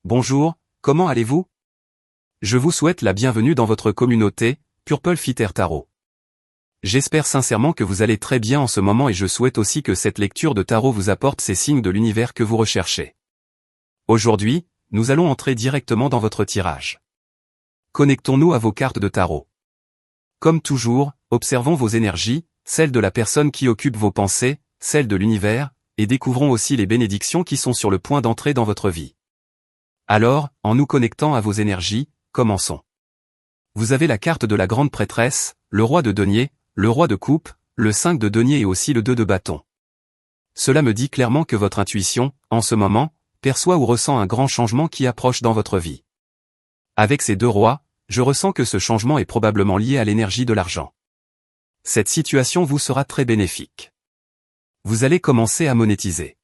Bonjour, comment allez-vous? Je vous souhaite la bienvenue dans votre communauté, Purple Fitter Tarot. J'espère sincèrement que vous allez très bien en ce moment et je souhaite aussi que cette lecture de tarot vous apporte ces signes de l'univers que vous recherchez. Aujourd'hui, nous allons entrer directement dans votre tirage. Connectons-nous à vos cartes de tarot. Comme toujours, observons vos énergies, celles de la personne qui occupe vos pensées, celles de l'univers, et découvrons aussi les bénédictions qui sont sur le point d'entrer dans votre vie. Alors, en nous connectant à vos énergies, commençons. Vous avez la carte de la grande prêtresse, le roi de denier, le roi de coupe, le 5 de denier et aussi le 2 de bâton. Cela me dit clairement que votre intuition, en ce moment, perçoit ou ressent un grand changement qui approche dans votre vie. Avec ces deux rois, je ressens que ce changement est probablement lié à l'énergie de l'argent. Cette situation vous sera très bénéfique. Vous allez commencer à monétiser.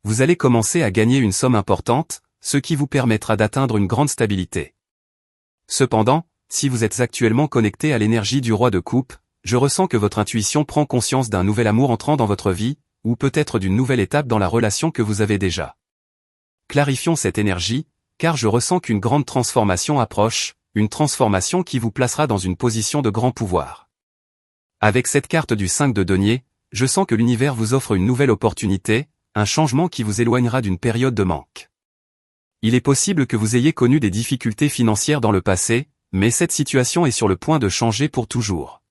Vous allez commencer à gagner une somme importante, ce qui vous permettra d'atteindre une grande stabilité. Cependant, si vous êtes actuellement connecté à l'énergie du roi de coupe, je ressens que votre intuition prend conscience d'un nouvel amour entrant dans votre vie, ou peut-être d'une nouvelle étape dans la relation que vous avez déjà. Clarifions cette énergie, car je ressens qu'une grande transformation approche, une transformation qui vous placera dans une position de grand pouvoir. Avec cette carte du 5 de denier, je sens que l'univers vous offre une nouvelle opportunité, un changement qui vous éloignera d'une période de manque. Il est possible que vous ayez connu des difficultés financières dans le passé, mais cette situation est sur le point de changer pour toujours.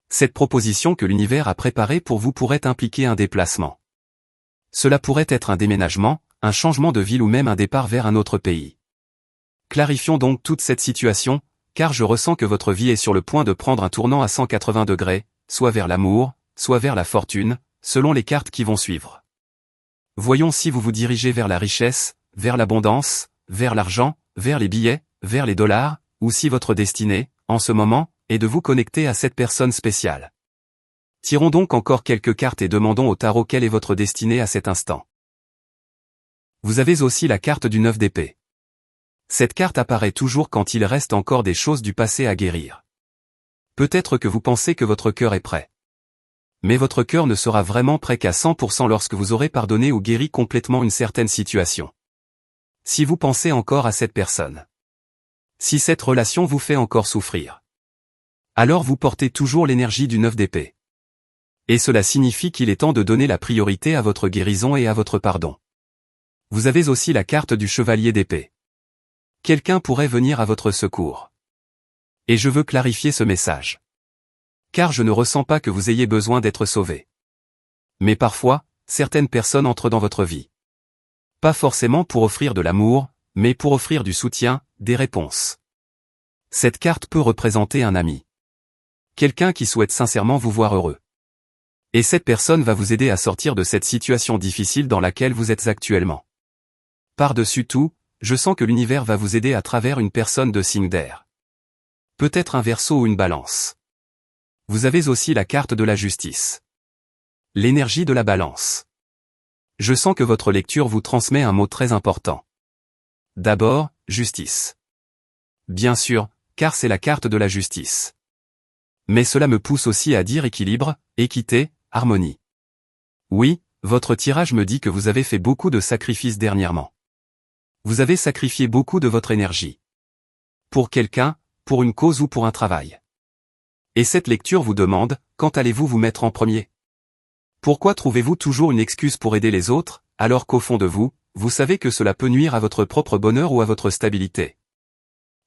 Cette proposition que l'univers a préparée pour vous pourrait impliquer un déplacement. Cela pourrait être un déménagement, un changement de ville ou même un départ vers un autre pays. Clarifions donc toute cette situation, car je ressens que votre vie est sur le point de prendre un tournant à 180 degrés, soit vers l'amour, soit vers la fortune, selon les cartes qui vont suivre. Voyons si vous vous dirigez vers la richesse, vers l'abondance, vers l'argent, vers les billets, vers les dollars, ou si votre destinée, en ce moment, est de vous connecter à cette personne spéciale. Tirons donc encore quelques cartes et demandons au tarot quelle est votre destinée à cet instant. Vous avez aussi la carte du 9 d'épée. Cette carte apparaît toujours quand il reste encore des choses du passé à guérir. Peut-être que vous pensez que votre cœur est prêt. Mais votre cœur ne sera vraiment prêt qu'à 100% lorsque vous aurez pardonné ou guéri complètement une certaine situation. Si vous pensez encore à cette personne. Si cette relation vous fait encore souffrir. Alors vous portez toujours l'énergie du 9 d'épée. Et cela signifie qu'il est temps de donner la priorité à votre guérison et à votre pardon. Vous avez aussi la carte du chevalier d'épée. Quelqu'un pourrait venir à votre secours. Et je veux clarifier ce message. Car je ne ressens pas que vous ayez besoin d'être sauvé. Mais parfois, certaines personnes entrent dans votre vie. Pas forcément pour offrir de l'amour, mais pour offrir du soutien, des réponses. Cette carte peut représenter un ami. Quelqu'un qui souhaite sincèrement vous voir heureux. Et cette personne va vous aider à sortir de cette situation difficile dans laquelle vous êtes actuellement. Par-dessus tout, je sens que l'univers va vous aider à travers une personne de signe d'air. Peut-être un Verseau ou une Balance. Vous avez aussi la carte de la justice. L'énergie de la Balance. Je sens que votre lecture vous transmet un mot très important. D'abord, justice. Bien sûr, car c'est la carte de la justice. Mais cela me pousse aussi à dire équilibre, équité, harmonie. Oui, votre tirage me dit que vous avez fait beaucoup de sacrifices dernièrement. Vous avez sacrifié beaucoup de votre énergie. Pour quelqu'un, pour une cause ou pour un travail. Et cette lecture vous demande, quand allez-vous vous mettre en premier? Pourquoi trouvez-vous toujours une excuse pour aider les autres, alors qu'au fond de vous, vous savez que cela peut nuire à votre propre bonheur ou à votre stabilité?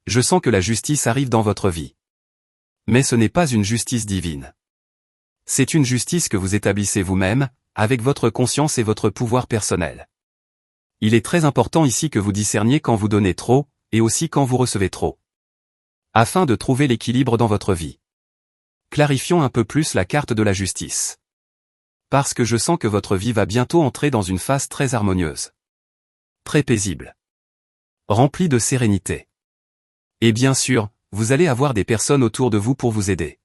Je sens que la justice arrive dans votre vie. Mais ce n'est pas une justice divine. C'est une justice que vous établissez vous-même, avec votre conscience et votre pouvoir personnel. Il est très important ici que vous discerniez quand vous donnez trop, et aussi quand vous recevez trop. Afin de trouver l'équilibre dans votre vie. Clarifions un peu plus la carte de la justice. Parce que je sens que votre vie va bientôt entrer dans une phase très harmonieuse. Très paisible. Remplie de sérénité. Et bien sûr, vous allez avoir des personnes autour de vous pour vous aider.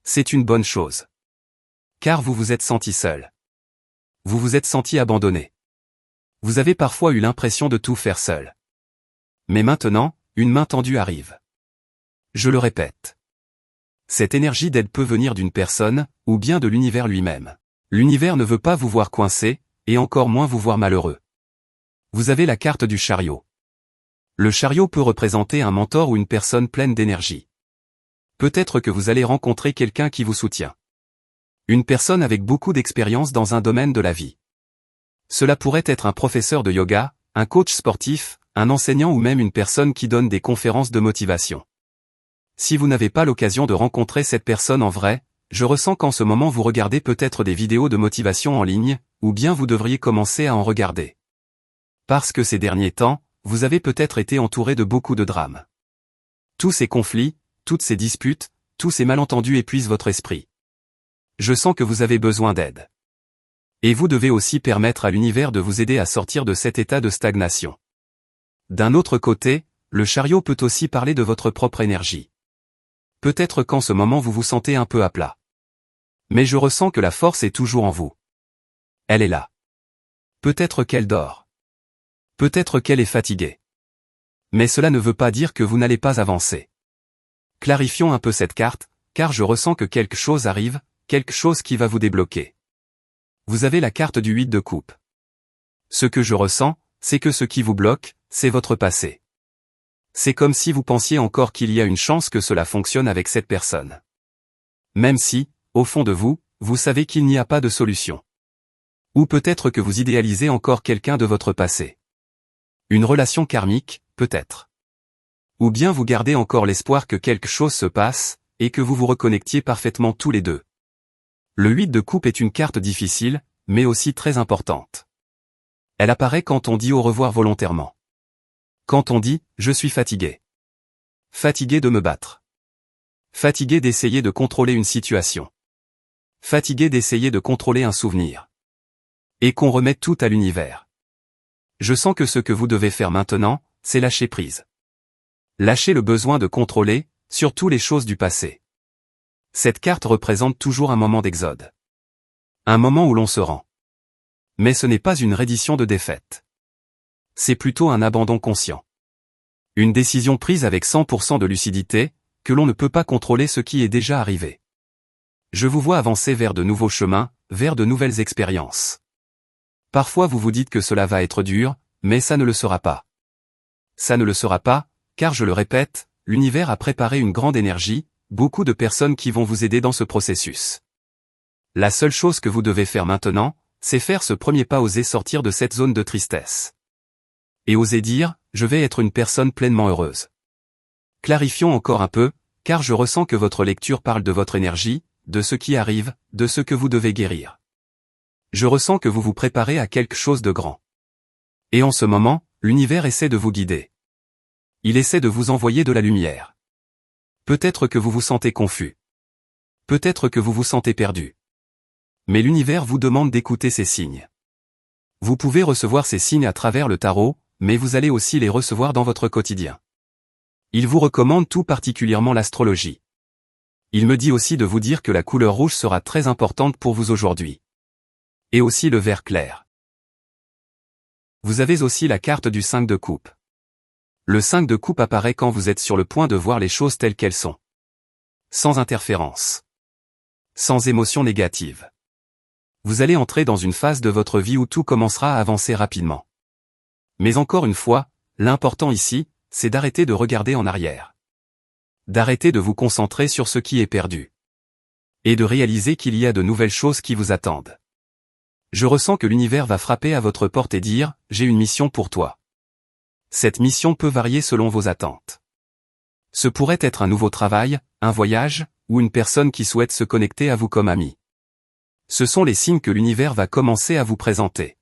C'est une bonne chose. Car vous vous êtes senti seul. Vous vous êtes senti abandonné. Vous avez parfois eu l'impression de tout faire seul. Mais maintenant, une main tendue arrive. Je le répète. Cette énergie d'aide peut venir d'une personne, ou bien de l'univers lui-même. L'univers ne veut pas vous voir coincé, et encore moins vous voir malheureux. Vous avez la carte du chariot. Le chariot peut représenter un mentor ou une personne pleine d'énergie. Peut-être que vous allez rencontrer quelqu'un qui vous soutient. Une personne avec beaucoup d'expérience dans un domaine de la vie. Cela pourrait être un professeur de yoga, un coach sportif, un enseignant ou même une personne qui donne des conférences de motivation. Si vous n'avez pas l'occasion de rencontrer cette personne en vrai, je ressens qu'en ce moment vous regardez peut-être des vidéos de motivation en ligne, ou bien vous devriez commencer à en regarder. Parce que ces derniers temps, vous avez peut-être été entouré de beaucoup de drames. Tous ces conflits, toutes ces disputes, tous ces malentendus épuisent votre esprit. Je sens que vous avez besoin d'aide. Et vous devez aussi permettre à l'univers de vous aider à sortir de cet état de stagnation. D'un autre côté, le chariot peut aussi parler de votre propre énergie. Peut-être qu'en ce moment vous vous sentez un peu à plat. Mais je ressens que la force est toujours en vous. Elle est là. Peut-être qu'elle dort. Peut-être qu'elle est fatiguée. Mais cela ne veut pas dire que vous n'allez pas avancer. Clarifions un peu cette carte, car je ressens que quelque chose arrive, quelque chose qui va vous débloquer. Vous avez la carte du 8 de coupe. Ce que je ressens, c'est que ce qui vous bloque, c'est votre passé. C'est comme si vous pensiez encore qu'il y a une chance que cela fonctionne avec cette personne. Même si, au fond de vous, vous savez qu'il n'y a pas de solution. Ou peut-être que vous idéalisez encore quelqu'un de votre passé. Une relation karmique, peut-être. Ou bien vous gardez encore l'espoir que quelque chose se passe, et que vous vous reconnectiez parfaitement tous les deux. Le 8 de coupe est une carte difficile, mais aussi très importante. Elle apparaît quand on dit au revoir volontairement. Quand on dit « je suis fatigué ». Fatigué de me battre. Fatigué d'essayer de contrôler une situation. Fatigué d'essayer de contrôler un souvenir. Et qu'on remette tout à l'univers. Je sens que ce que vous devez faire maintenant, c'est lâcher prise. Lâcher le besoin de contrôler, surtout les choses du passé. Cette carte représente toujours un moment d'exode. Un moment où l'on se rend. Mais ce n'est pas une reddition de défaite. C'est plutôt un abandon conscient. Une décision prise avec 100% de lucidité, que l'on ne peut pas contrôler ce qui est déjà arrivé. Je vous vois avancer vers de nouveaux chemins, vers de nouvelles expériences. Parfois vous vous dites que cela va être dur, mais ça ne le sera pas. Ça ne le sera pas, car je le répète, l'univers a préparé une grande énergie, beaucoup de personnes qui vont vous aider dans ce processus. La seule chose que vous devez faire maintenant, c'est faire ce premier pas, oser sortir de cette zone de tristesse. Et oser dire, je vais être une personne pleinement heureuse. Clarifions encore un peu, car je ressens que votre lecture parle de votre énergie, de ce qui arrive, de ce que vous devez guérir. Je ressens que vous vous préparez à quelque chose de grand. Et en ce moment, l'univers essaie de vous guider. Il essaie de vous envoyer de la lumière. Peut-être que vous vous sentez confus. Peut-être que vous vous sentez perdu. Mais l'univers vous demande d'écouter ces signes. Vous pouvez recevoir ces signes à travers le tarot, mais vous allez aussi les recevoir dans votre quotidien. Il vous recommande tout particulièrement l'astrologie. Il me dit aussi de vous dire que la couleur rouge sera très importante pour vous aujourd'hui. Et aussi le vert clair. Vous avez aussi la carte du 5 de coupe. Le 5 de coupe apparaît quand vous êtes sur le point de voir les choses telles qu'elles sont. Sans interférence. Sans émotion négative. Vous allez entrer dans une phase de votre vie où tout commencera à avancer rapidement. Mais encore une fois, l'important ici, c'est d'arrêter de regarder en arrière. D'arrêter de vous concentrer sur ce qui est perdu. Et de réaliser qu'il y a de nouvelles choses qui vous attendent. Je ressens que l'univers va frapper à votre porte et dire, j'ai une mission pour toi. Cette mission peut varier selon vos attentes. Ce pourrait être un nouveau travail, un voyage, ou une personne qui souhaite se connecter à vous comme ami. Ce sont les signes que l'univers va commencer à vous présenter.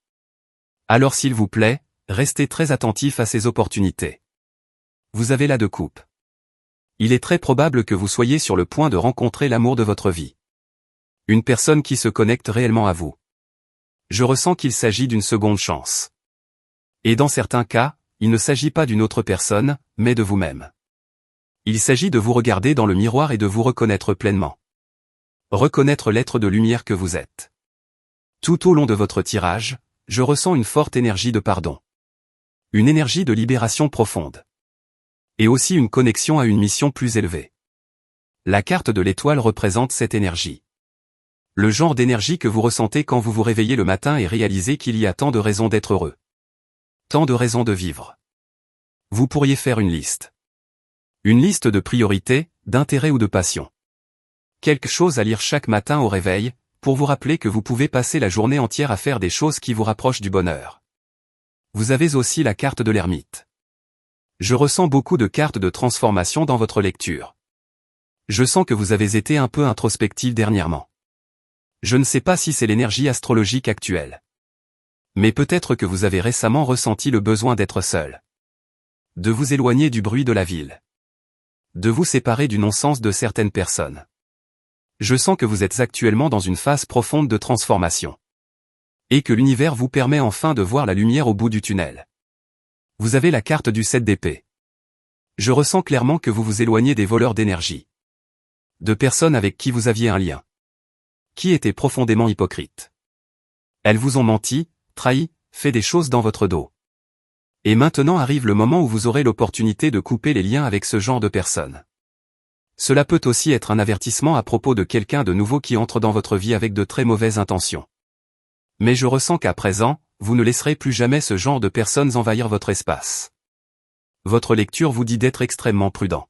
Alors s'il vous plaît, restez très attentif à ces opportunités. Vous avez la de coupe. Il est très probable que vous soyez sur le point de rencontrer l'amour de votre vie. Une personne qui se connecte réellement à vous. Je ressens qu'il s'agit d'une seconde chance. Et dans certains cas, il ne s'agit pas d'une autre personne, mais de vous-même. Il s'agit de vous regarder dans le miroir et de vous reconnaître pleinement. Reconnaître l'être de lumière que vous êtes. Tout au long de votre tirage, je ressens une forte énergie de pardon. Une énergie de libération profonde. Et aussi une connexion à une mission plus élevée. La carte de l'étoile représente cette énergie. Le genre d'énergie que vous ressentez quand vous vous réveillez le matin et réalisez qu'il y a tant de raisons d'être heureux. Tant de raisons de vivre. Vous pourriez faire une liste. Une liste de priorités, d'intérêts ou de passions. Quelque chose à lire chaque matin au réveil, pour vous rappeler que vous pouvez passer la journée entière à faire des choses qui vous rapprochent du bonheur. Vous avez aussi la carte de l'ermite. Je ressens beaucoup de cartes de transformation dans votre lecture. Je sens que vous avez été un peu introspectif dernièrement. Je ne sais pas si c'est l'énergie astrologique actuelle. Mais peut-être que vous avez récemment ressenti le besoin d'être seul. De vous éloigner du bruit de la ville. De vous séparer du non-sens de certaines personnes. Je sens que vous êtes actuellement dans une phase profonde de transformation. Et que l'univers vous permet enfin de voir la lumière au bout du tunnel. Vous avez la carte du 7 d'épée. Je ressens clairement que vous vous éloignez des voleurs d'énergie. De personnes avec qui vous aviez un lien. Qui étaient profondément hypocrites. Elles vous ont menti, trahi, fait des choses dans votre dos. Et maintenant arrive le moment où vous aurez l'opportunité de couper les liens avec ce genre de personnes. Cela peut aussi être un avertissement à propos de quelqu'un de nouveau qui entre dans votre vie avec de très mauvaises intentions. Mais je ressens qu'à présent, vous ne laisserez plus jamais ce genre de personnes envahir votre espace. Votre lecture vous dit d'être extrêmement prudent.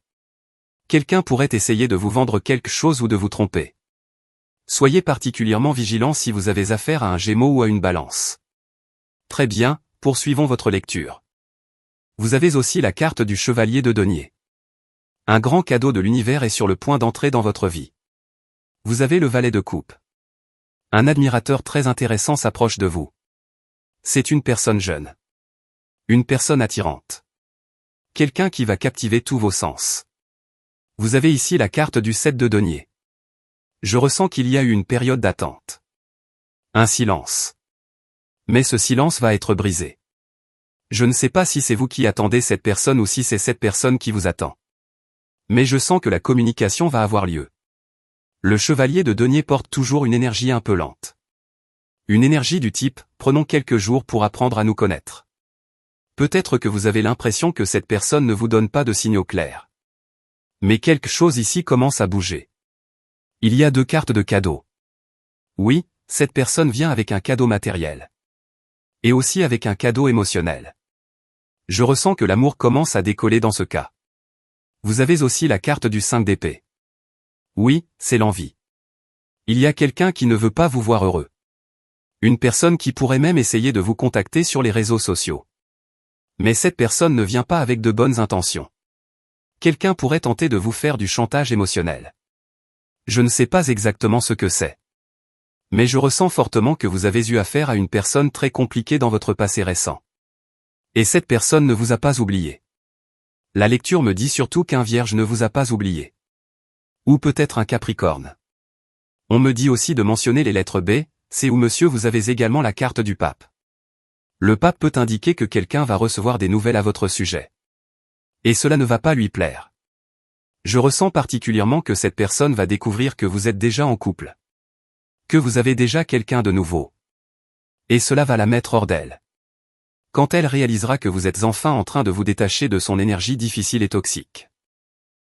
Quelqu'un pourrait essayer de vous vendre quelque chose ou de vous tromper. Soyez particulièrement vigilant si vous avez affaire à un Gémeaux ou à une Balance. Très bien, poursuivons votre lecture. Vous avez aussi la carte du Chevalier de Denier. Un grand cadeau de l'univers est sur le point d'entrer dans votre vie. Vous avez le Valet de Coupe. Un admirateur très intéressant s'approche de vous. C'est une personne jeune. Une personne attirante. Quelqu'un qui va captiver tous vos sens. Vous avez ici la carte du 7 de Denier. Je ressens qu'il y a eu une période d'attente. Un silence. Mais ce silence va être brisé. Je ne sais pas si c'est vous qui attendez cette personne ou si c'est cette personne qui vous attend. Mais je sens que la communication va avoir lieu. Le Chevalier de Denier porte toujours une énergie un peu lente. Une énergie du type « prenons quelques jours pour apprendre à nous connaître ». Peut-être que vous avez l'impression que cette personne ne vous donne pas de signaux clairs. Mais quelque chose ici commence à bouger. Il y a 2 cartes de cadeaux. Oui, cette personne vient avec un cadeau matériel. Et aussi avec un cadeau émotionnel. Je ressens que l'amour commence à décoller dans ce cas. Vous avez aussi la carte du 5 d'épée. Oui, c'est l'envie. Il y a quelqu'un qui ne veut pas vous voir heureux. Une personne qui pourrait même essayer de vous contacter sur les réseaux sociaux. Mais cette personne ne vient pas avec de bonnes intentions. Quelqu'un pourrait tenter de vous faire du chantage émotionnel. Je ne sais pas exactement ce que c'est. Mais je ressens fortement que vous avez eu affaire à une personne très compliquée dans votre passé récent. Et cette personne ne vous a pas oublié. La lecture me dit surtout qu'un Vierge ne vous a pas oublié. Ou peut-être un Capricorne. On me dit aussi de mentionner les lettres B, C ou monsieur vous avez également la carte du pape. Le pape peut indiquer que quelqu'un va recevoir des nouvelles à votre sujet. Et cela ne va pas lui plaire. Je ressens particulièrement que cette personne va découvrir que vous êtes déjà en couple. Que vous avez déjà quelqu'un de nouveau. Et cela va la mettre hors d'elle. Quand elle réalisera que vous êtes enfin en train de vous détacher de son énergie difficile et toxique.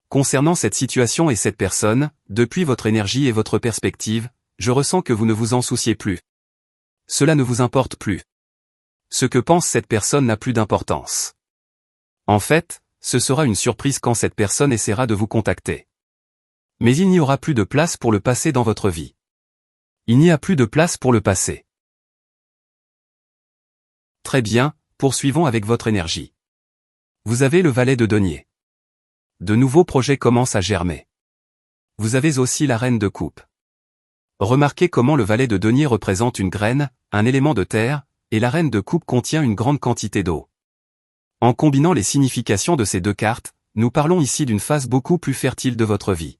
Concernant cette situation et cette personne, depuis votre énergie et votre perspective, je ressens que vous ne vous en souciez plus. Cela ne vous importe plus. Ce que pense cette personne n'a plus d'importance. En fait, ce sera une surprise quand cette personne essaiera de vous contacter. Mais il n'y aura plus de place pour le passé dans votre vie. Il n'y a plus de place pour le passé. Très bien, poursuivons avec votre énergie. Vous avez le Valet de Denier. De nouveaux projets commencent à germer. Vous avez aussi la Reine de Coupe. Remarquez comment le Valet de Denier représente une graine, un élément de terre, et la Reine de Coupe contient une grande quantité d'eau. En combinant les significations de ces 2 cartes, nous parlons ici d'une phase beaucoup plus fertile de votre vie.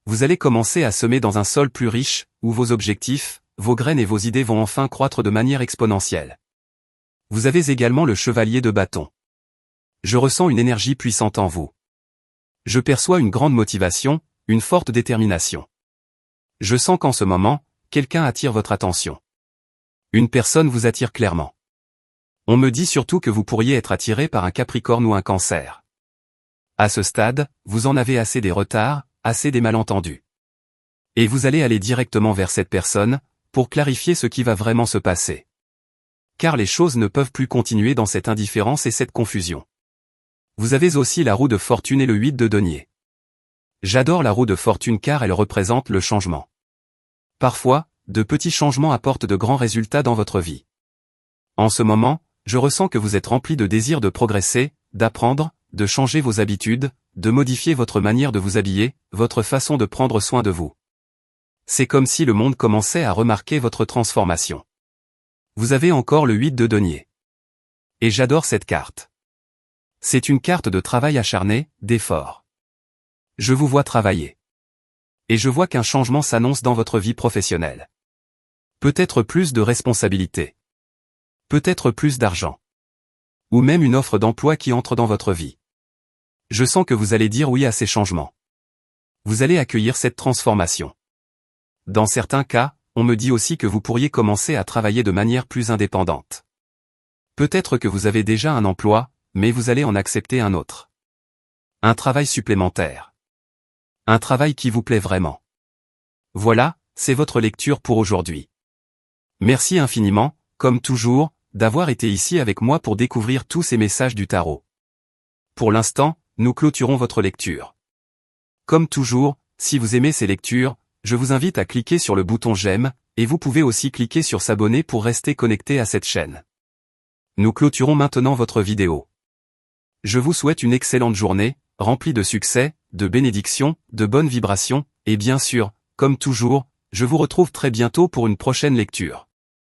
Vous allez commencer à semer dans un sol plus riche, où vos objectifs, vos graines et vos idées vont enfin croître de manière exponentielle. Vous avez également le Chevalier de Bâton. Je ressens une énergie puissante en vous. Je perçois une grande motivation, une forte détermination. Je sens qu'en ce moment, quelqu'un attire votre attention. Une personne vous attire clairement. On me dit surtout que vous pourriez être attiré par un Capricorne ou un Cancer. À ce stade, vous en avez assez des retards, assez des malentendus. Et vous allez aller directement vers cette personne, pour clarifier ce qui va vraiment se passer. car les choses ne peuvent plus continuer dans cette indifférence et cette confusion. Vous avez aussi la roue de fortune et le 8 de denier. J'adore la roue de fortune car elle représente le changement. Parfois, de petits changements apportent de grands résultats dans votre vie. En ce moment, je ressens que vous êtes rempli de désir de progresser, d'apprendre, de changer vos habitudes, de modifier votre manière de vous habiller, votre façon de prendre soin de vous. C'est comme si le monde commençait à remarquer votre transformation. Vous avez encore le 8 de denier. Et j'adore cette carte. C'est une carte de travail acharné, d'effort. Je vous vois travailler. Et je vois qu'un changement s'annonce dans votre vie professionnelle. Peut-être plus de responsabilités. Peut-être plus d'argent. Ou même une offre d'emploi qui entre dans votre vie. Je sens que vous allez dire oui à ces changements. Vous allez accueillir cette transformation. Dans certains cas, on me dit aussi que vous pourriez commencer à travailler de manière plus indépendante. Peut-être que vous avez déjà un emploi, mais vous allez en accepter un autre. Un travail supplémentaire. Un travail qui vous plaît vraiment. Voilà, c'est votre lecture pour aujourd'hui. Merci infiniment, comme toujours, d'avoir été ici avec moi pour découvrir tous ces messages du tarot. Pour l'instant, nous clôturons votre lecture. Comme toujours, si vous aimez ces lectures, je vous invite à cliquer sur le bouton j'aime, et vous pouvez aussi cliquer sur s'abonner pour rester connecté à cette chaîne. Nous clôturons maintenant votre vidéo. Je vous souhaite une excellente journée, remplie de succès, de bénédictions, de bonnes vibrations, et bien sûr, comme toujours, je vous retrouve très bientôt pour une prochaine lecture.